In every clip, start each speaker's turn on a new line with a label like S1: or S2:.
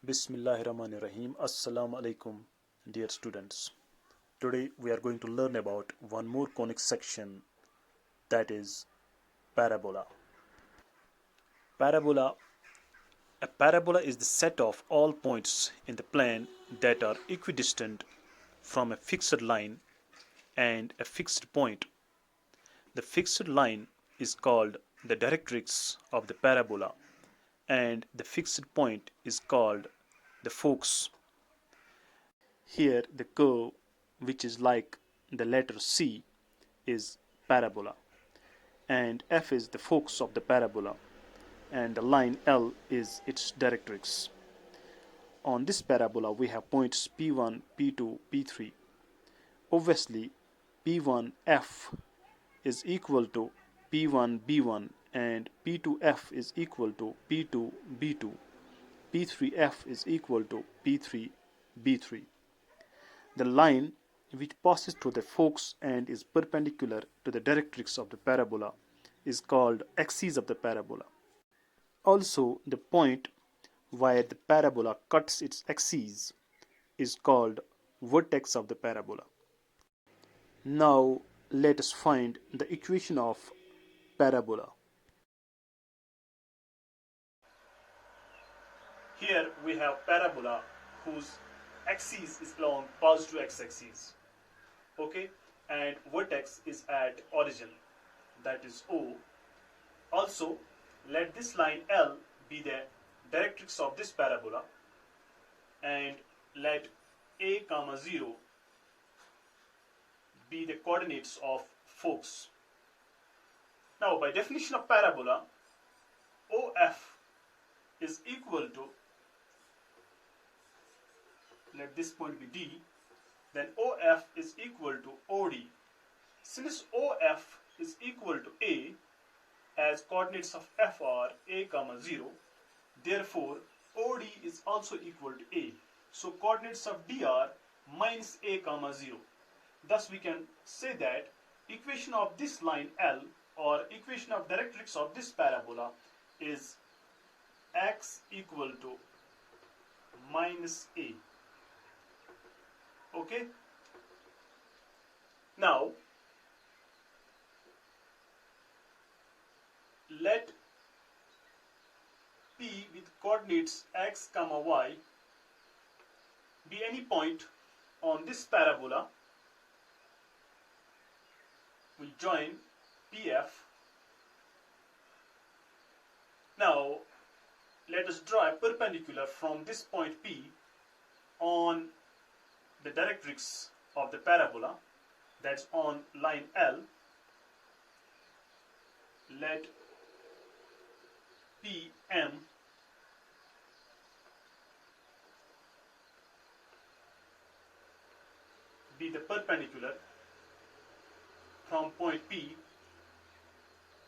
S1: Bismillahirrahmanirrahim. Assalamu alaikum, dear students. Today we are going to learn about one more conic section, that is parabola. Parabola. A parabola is the set of all points in the plane that are equidistant from a fixed line and a fixed point. The fixed line is called the directrix of the parabola, and the fixed point is called the focus. Here the curve, which is like the letter C, is parabola, and F is the focus of the parabola, and the line L is its directrix. On this parabola we have points P1, P2, P3. Obviously P1F is equal to P1B1 and P2F is equal to P2B2. P3F is equal to P3B3. The line which passes through the focus and is perpendicular to the directrix of the parabola is called axis of the parabola. Also, the point where the parabola cuts its axis is called vertex of the parabola. Now, let us find the equation of parabola. Here we have parabola whose axis is along positive x-axis, okay, and vertex is at origin, that is O. Also, let this line L be the directrix of this parabola, and let a comma 0 be the coordinates of focus. Now, by definition of parabola, OF is equal to, let this point be D, then OF is equal to OD. Since OF is equal to A, as coordinates of F are a comma 0, therefore OD is also equal to A. So coordinates of D are minus a comma 0. Thus we can say that equation of this line L, or equation of directrix of this parabola, is x equal to minus a. Okay? Now, let P with coordinates x comma y be any point on this parabola. We join PF. Now, let us draw a perpendicular from this point P on the directrix of the parabola, that's on line L. Let PM be the perpendicular from point P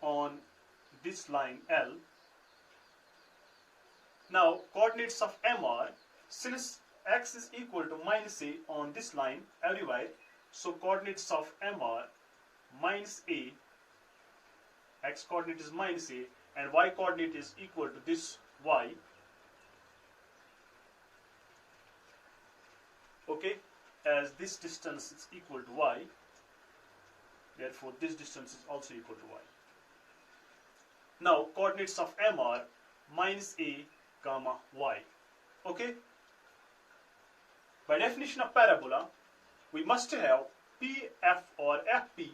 S1: on this line L. Now, coordinates of M are, since x is equal to minus a on this line everywhere, so coordinates of M are minus a, x coordinate is minus a, and y coordinate is equal to this y. Okay, as this distance is equal to y, therefore this distance is also equal to y. Now coordinates of M are minus a comma y. Okay, by definition of parabola, we must have PF or FP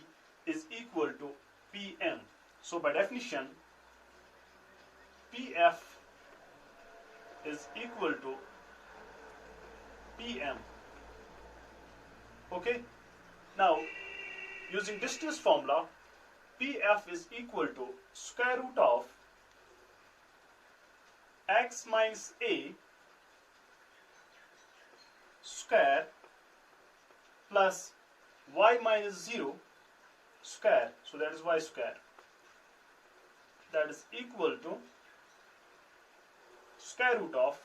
S1: is equal to PM. So by definition, PF is equal to PM. Okay, now using distance formula, PF is equal to square root of x minus a square plus y minus 0 square, so that is y square, that is equal to square root of,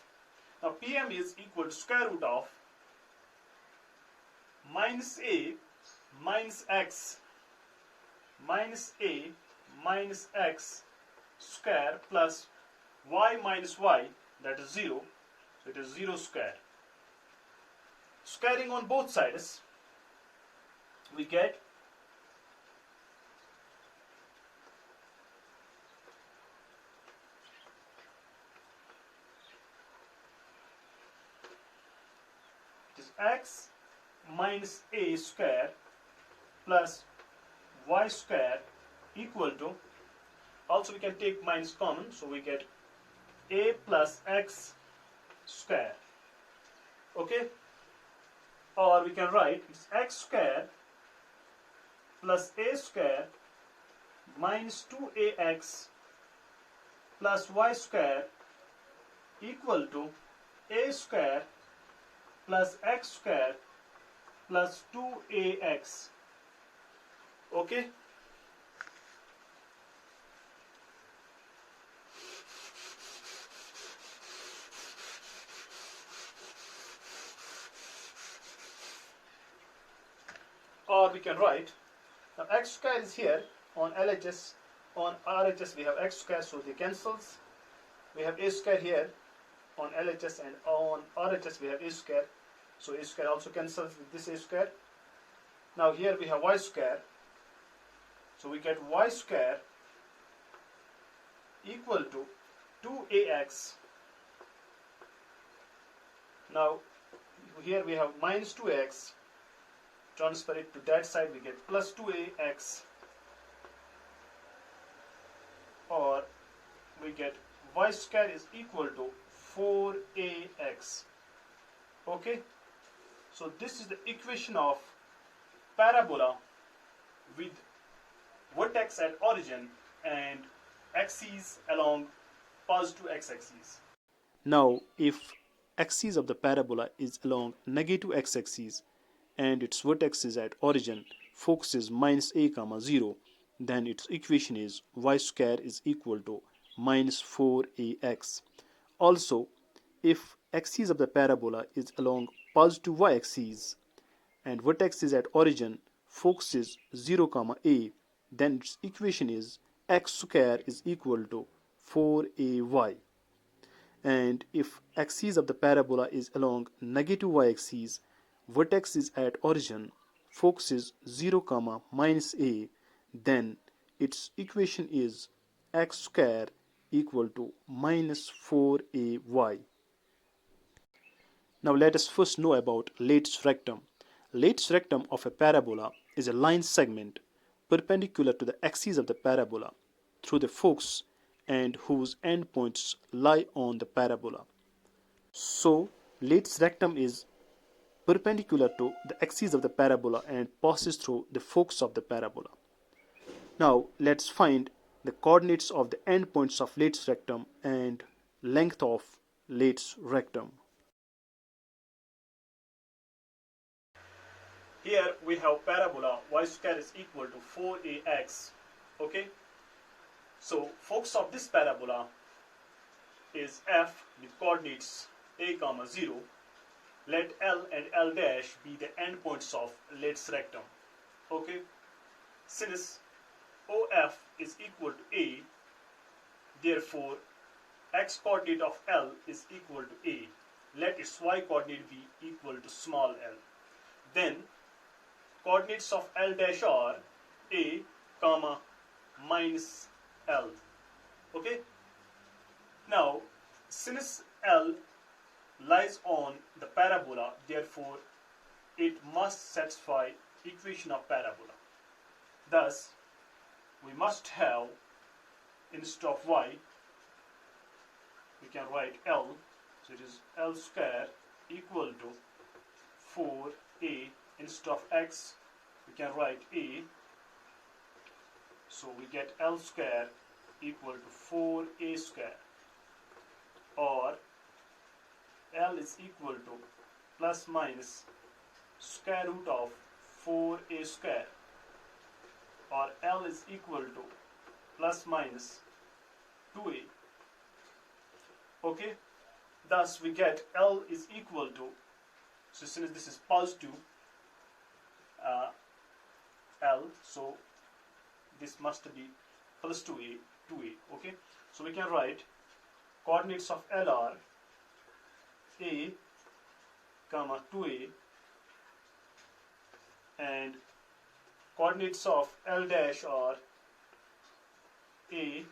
S1: now PM is equal to square root of minus a minus x minus a minus x square plus y minus y, that is 0, So it is 0 square. Squaring on both sides, we get it is x minus a square plus y square equal to, also we can take minus common, so we get a plus x square. Okay, or we can write it's x square plus a square minus 2ax plus y square equal to a square plus x square plus 2ax. Okay, or we can write, now x square is here on LHS, on RHS we have x square, so they cancels. We have a square here on LHS, and on RHS we have a square, so a square also cancels with this a square. Now here we have y square, so we get y square equal to 2ax. Now here we have minus 2x, transfer it to that side, we get plus 2ax, or we get y square is equal to 4ax. Okay, so this is the equation of parabola with vertex at origin and axes along positive x-axis. Now if axis of the parabola is along negative x-axis and its vertex is at origin, focus is minus a comma 0, then its equation is y square is equal to minus 4ax. Also, if axis of the parabola is along positive y-axis and vertex is at origin, focus is 0 comma a, then its equation is x square is equal to 4ay. And if axis of the parabola is along negative y-axis, vertex is at origin, focus is 0 comma minus a, then its equation is x square equal to minus 4ay. Now let us first know about late's rectum. Late's rectum of a parabola is a line segment perpendicular to the axis of the parabola through the focus and whose endpoints lie on the parabola. So, late's rectum is perpendicular to the axis of the parabola and passes through the focus of the parabola. Now, let's find the coordinates of the endpoints of late's rectum and length of late's rectum. Here we have parabola y square is equal to 4ax. Okay, so focus of this parabola is f with coordinates a comma 0. Let L and L dash be the endpoints of late's rectum. Okay, since OF is equal to a, therefore x coordinate of L is equal to a. Let its y coordinate be equal to small l. Then coordinates of L dash are a comma minus L. Okay, now since L lies on the parabola, therefore it must satisfy equation of parabola. Thus we must have, instead of y we can write L, so it is L square equal to 4a. Instead of x we can write a, so we get L square equal to 4a square, or L is equal to plus minus square root of 4a square, or L is equal to plus minus 2a. Okay, thus we get L is equal to, so since this is positive L, so this must be plus 2a. Okay, so we can write coordinates of L are a comma 2a, and coordinates of L dash are a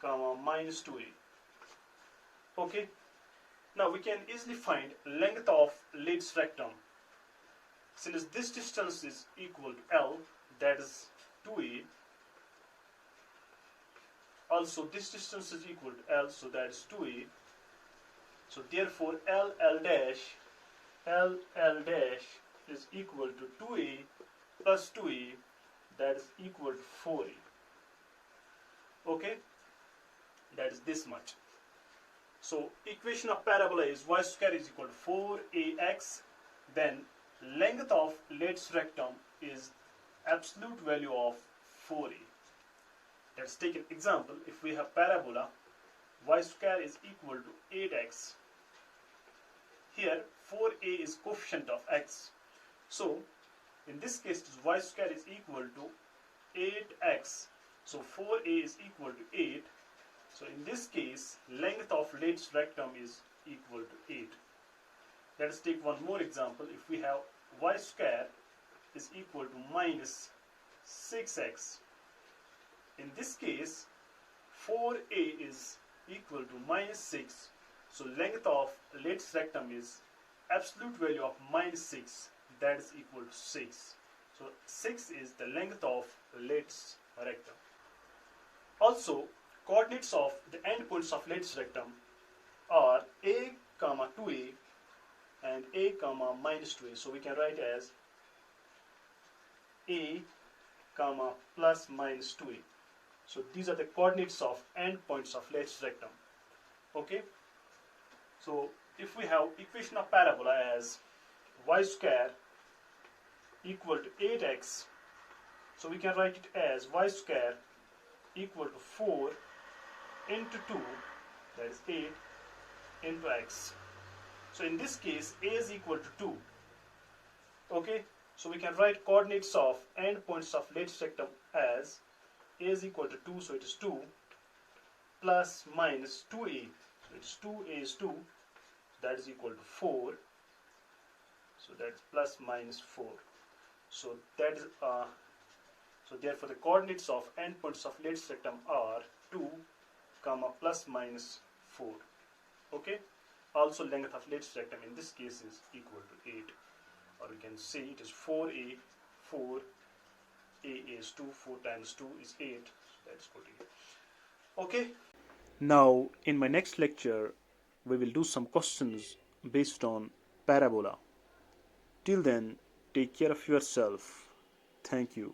S1: comma minus 2a. Okay, now we can easily find length of Lady's rectum. Since this distance is equal to L, that is 2a, also this distance is equal to L, so that is 2a. So therefore L dash is equal to 2a plus 2a, that is equal to 4a. Okay, that is this much. So equation of parabola is y square is equal to 4ax. Then length of Lady's rectum is absolute value of 4a. Let's take an example. If we have parabola y square is equal to 8x, here 4a is coefficient of x. So in this case y square is equal to 8x. So 4a is equal to 8. So in this case length of Lady's rectum is equal to 8. Let us take one more example. If we have y square is equal to minus 6x, in this case 4a is equal to minus 6. So length of Lady's rectum is absolute value of minus 6, that is equal to 6. So 6 is the length of Lady's rectum. Also, coordinates of the endpoints of Lady's rectum are a comma 2a and a comma minus 2a. So we can write as a comma plus minus 2a. So these are the coordinates of endpoints of Lady's rectum. Okay. So if we have equation of parabola as y square equal to 8x, so we can write it as y square equal to 4 into 2, that is 8, into x. So in this case a is equal to 2. Okay, so we can write coordinates of endpoints of Lady's rectum as a is equal to 2, so it is 2 plus minus 2a, so it is 2a is 2, that is equal to 4, so that is plus minus 4. So that is so therefore the coordinates of endpoints of Lady's rectum are 2 comma plus minus 4. Okay, also length of Lady's rectum in this case is equal to 8, or we can say it is 4a. 4a is 2, 4 times 2 is 8, so that's equal to 8. Okay, now in my next lecture we will do some questions based on parabola. Till then, take care of yourself. Thank you.